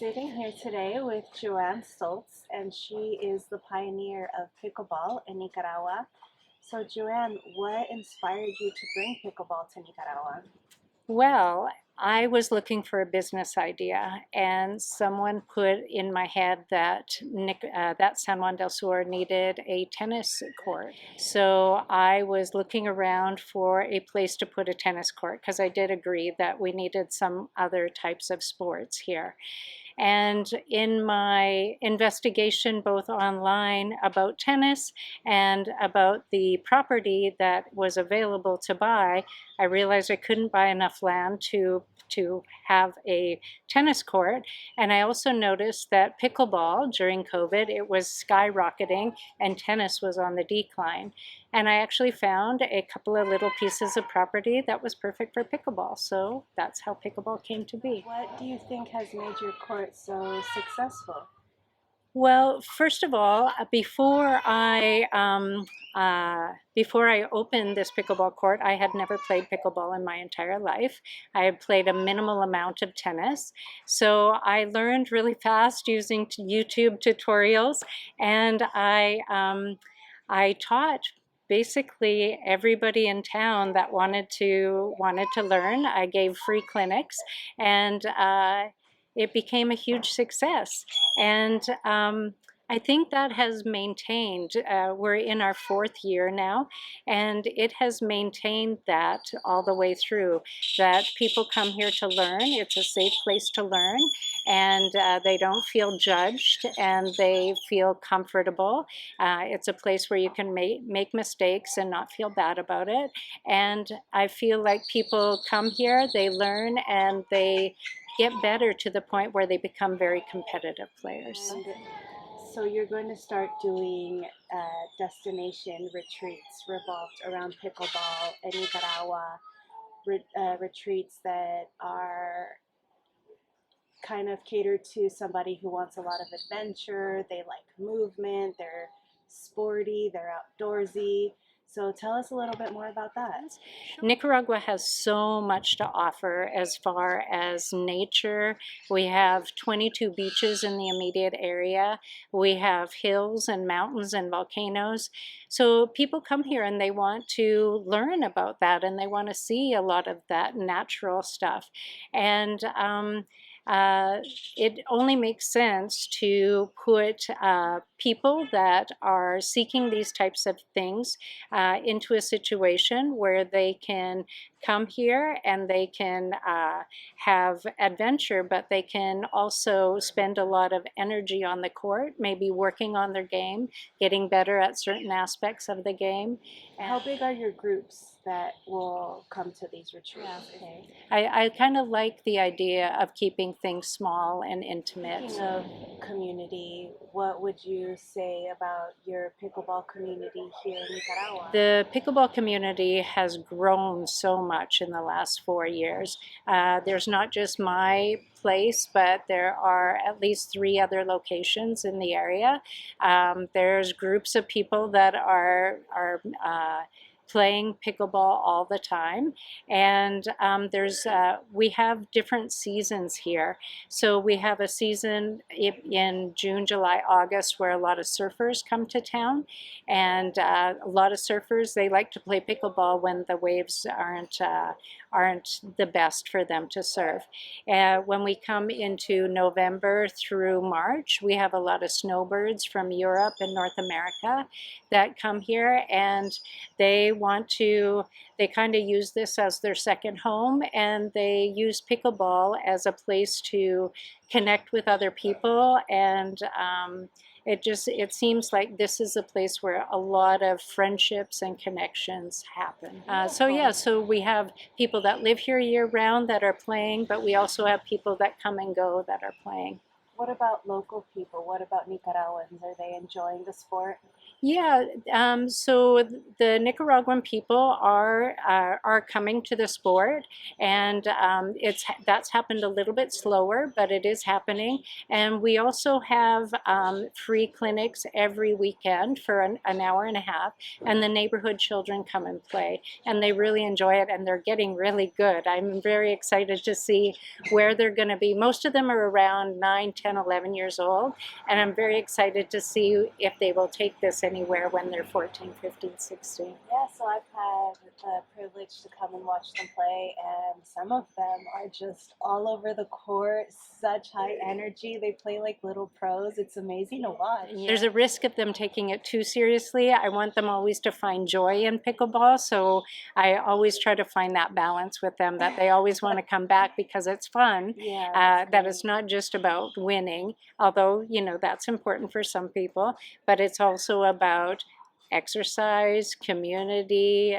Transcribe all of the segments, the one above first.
sitting here today with Joanne Stoltz, and she is the pioneer of pickleball in Nicaragua. So, Joanne, what inspired you to bring pickleball to Nicaragua? Well, I was looking for a business idea, and someone put in my head that that San Juan del Sur needed a tennis court. So I was looking around for a place to put a tennis court because I did agree that we needed some other types of sports here. And in my investigation, both online about tennis and about the property that was available to buy, I realized I couldn't buy enough land to have a tennis court. And I also noticed that pickleball during COVID, it was skyrocketing and tennis was on the decline. And I actually found a couple of little pieces of property that was perfect for pickleball. So that's how pickleball came to be. What do you think has made your court so successful? Well, first of all, before I opened this pickleball court, I had never played pickleball in my entire life. I had played a minimal amount of tennis, so I learned really fast using YouTube tutorials, and I taught basically everybody in town that wanted to learn. I gave free clinics, and it became a huge success. And I think that has maintained. We're in our fourth year now, and it has maintained that all the way through. That people come here to learn. It's a safe place to learn, and they don't feel judged, and they feel comfortable. It's a place where you can make mistakes and not feel bad about it. And I feel like people come here, they learn, and they get better to the point where they become very competitive players. And so, you're going to start doing destination retreats revolved around pickleball in Nicaragua, retreats that are kind of catered to somebody who wants a lot of adventure. They like movement, they're sporty, they're outdoorsy. So tell us a little bit more about that. Nicaragua has so much to offer as far as nature. We have 22 beaches in the immediate area. We have hills and mountains and volcanoes. So people come here and they want to learn about that, and they want to see a lot of that natural stuff. And it only makes sense to put people that are seeking these types of things into a situation where they can come here and they can have adventure, but they can also spend a lot of energy on the court, maybe working on their game, getting better at certain aspects of the game. How big are your groups that will come to these retreats? Okay. I kind of like the idea of keeping things small and intimate. Speaking of community, what would you say about your pickleball community here in Nicaragua? The pickleball community has grown so much in the last 4 years. There's not just my place, but there are at least 3 other locations in the area. There's groups of people that are playing pickleball all the time, and we have different seasons here. So we have a season in June, July, August where a lot of surfers come to town, and a lot of surfers, they like to play pickleball when the waves aren't the best for them to surf. When we come into November through March, we have a lot of snowbirds from Europe and North America that come here, and they kind of use this as their second home, and they use pickleball as a place to connect with other people. And it seems like this is a place where a lot of friendships and connections happen. So we have people that live here year round that are playing, but we also have people that come and go that are playing. What about local people? What about Nicaraguans? Are they enjoying the sport? Yeah, so the Nicaraguan people are coming to the sport, and that's happened a little bit slower, but it is happening. And we also have free clinics every weekend for an hour and a half, and the neighborhood children come and play, and they really enjoy it, and they're getting really good. I'm very excited to see where they're going to be. Most of them are around 9, 10, 11 years old, and I'm very excited to see if they will take this anywhere when they're 14, 15, 16. Yeah, so I've had the privilege to come and watch them play, and some of them are just all over the court, such high energy. They play like little pros. It's amazing to watch. There's a risk of them taking it too seriously. I want them always to find joy in pickleball, so I always try to find that balance with them, that they always want to come back because it's fun, Yeah, that it's not just about winning, although, you know, that's important for some people, but it's also about exercise, community,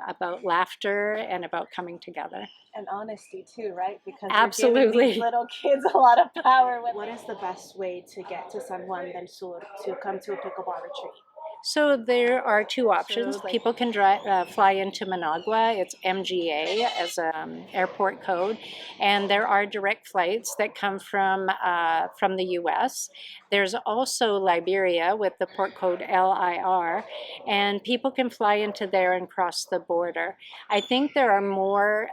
about laughter, and about coming together. and honesty too, right? Because you're giving Absolutely. these little kids a lot of power. What is the best way to get to San Juan del Sur to come to a pickleball retreat? So there are two options. So, like, People can fly into Managua. It's MGA as an airport code, and there are direct flights that come from the U.S. There's also Liberia with the port code LIR, and people can fly into there and cross the border. I think there are more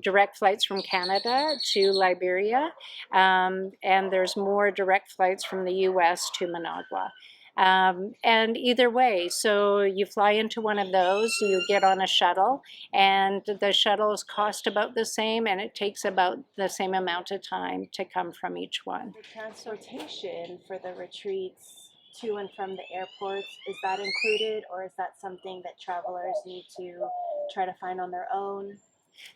direct flights from Canada to Liberia, and there's more direct flights from the U.S. to Managua. And either way, so you fly into one of those, you get on a shuttle, and the shuttles cost about the same, and it takes about the same amount of time to come from each one. the transportation for the retreats to and from the airports, is that included, or is that something that travelers need to try to find on their own?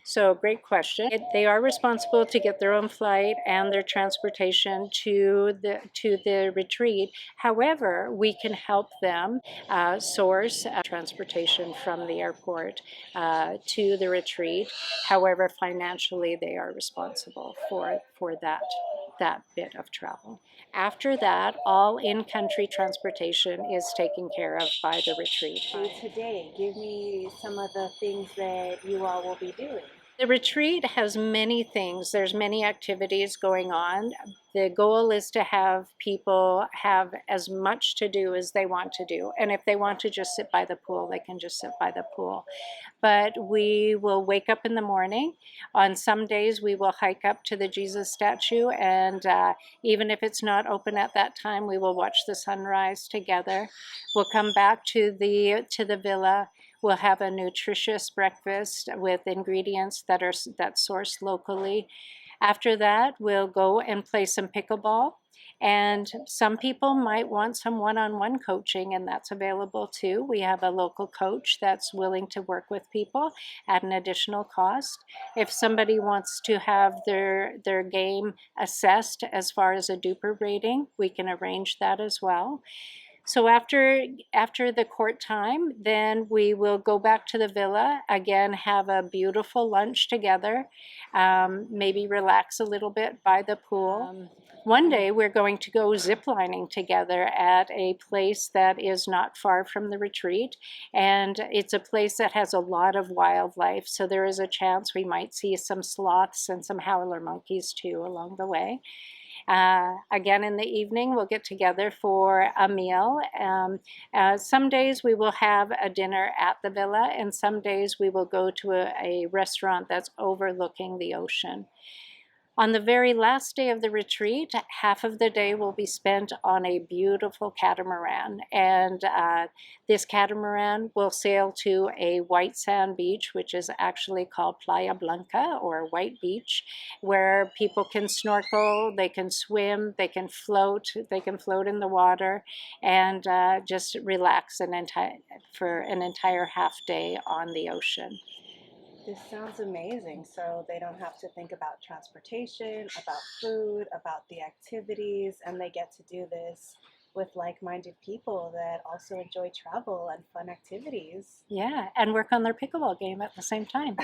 So, great question. They are responsible to get their own flight and their transportation to the retreat. However, we can help them source transportation from the airport to the retreat. However, financially, they are responsible for that bit of travel. After that, all in-country transportation is taken care of by the retreat. Today, give me some of the things that you all will be doing. The retreat has many things. There's many activities going on. The goal is to have people have as much to do as they want to do. And if they want to just sit by the pool, they can just sit by the pool. But we will wake up in the morning. On some days, we will hike up to the Jesus statue, and even if it's not open at that time, we will watch the sunrise together. We'll come back to the villa. We'll have a nutritious breakfast with ingredients that's sourced locally. After that, we'll go and play some pickleball. And some people might want some one-on-one coaching, and that's available too. We have a local coach that's willing to work with people at an additional cost. If somebody wants to have their game assessed as far as a duper rating, we can arrange that as well. So after the court time, then we will go back to the villa, again, have a beautiful lunch together, maybe relax a little bit by the pool. One day we're going to go ziplining together at a place that is not far from the retreat, and it's a place that has a lot of wildlife, so there is a chance we might see some sloths and some howler monkeys too along the way. Again, in the evening, we'll get together for a meal. Some days we will have a dinner at the villa, and some days we will go to a restaurant that's overlooking the ocean. On the very last day of the retreat, half of the day will be spent on a beautiful catamaran, and this catamaran will sail to a white sand beach, which is actually called Playa Blanca, or White Beach, where people can snorkel, they can swim, they can float in the water, and just relax for an entire half day on the ocean. This sounds amazing. So they don't have to think about transportation, about food, about the activities, and they get to do this with like-minded people that also enjoy travel and fun activities. Yeah, and work on their pickleball game at the same time.